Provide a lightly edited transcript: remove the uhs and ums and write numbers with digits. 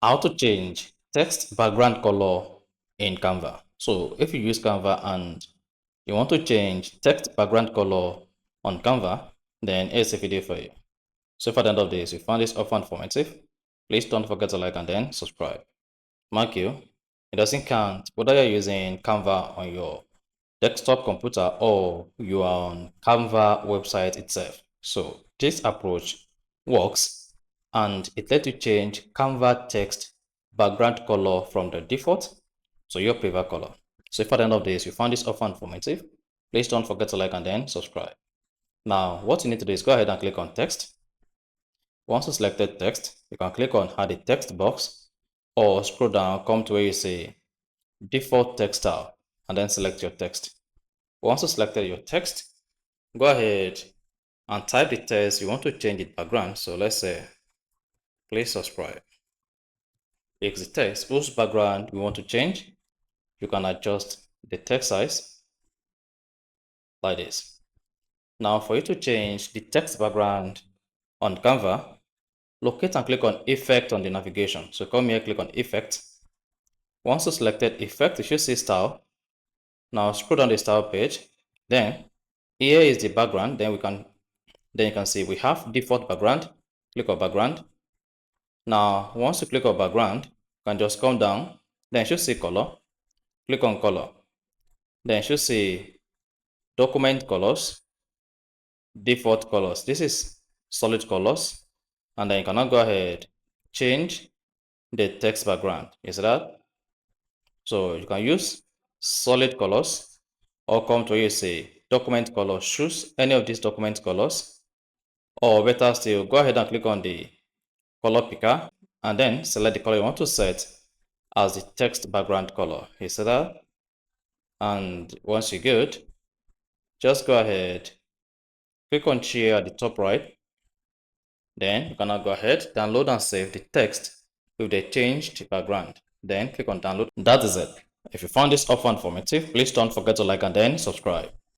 How to change text background color in Canva. So if you use Canva and you want to change text background color on Canva, then here's a video for you. So if at the end of this you found this offer informative, please don't forget to like and then subscribe. Mark you, it doesn't count whether you're using Canva on your desktop computer or you are on Canva website itself. So this approach works and it lets you change Canva text background color from the default to your preferred color. So if at the end of this you found this offer informative, please don't forget to like and then subscribe. Now what you need to do is go ahead and click on text. Once you selected text, you can click on add a text box or scroll down, come to where you say default text style and then select your text. Once you selected your text, go ahead and type the text you want to change the background. So let's say, please subscribe. It's the text whose background we want to change. You can adjust the text size like this. Now for you to change the text background on Canva, locate and click on Effect on the navigation. So come here, click on Effect. Once you selected Effect, you should see Style. Now scroll down the Style page. Then here is the background. Then you can see we have default background. Click on background. Now once you click on background, you can just come down. Then you should see color. Click on color. Then you should see document colors, default colors. This is solid colors. And then you can now go ahead, change the text background. You see that? So you can use solid colors or come to where you say document colors. Choose any of these document colors, or better still, go ahead and click on the color picker and then select the color you want to set as the text background color. You see that? And once you're good, just go ahead, click on share at the top right. Then you can now go ahead, download and save the text with the changed background. Then click on download. That is it. If you found this offer informative, please don't forget to like and then subscribe.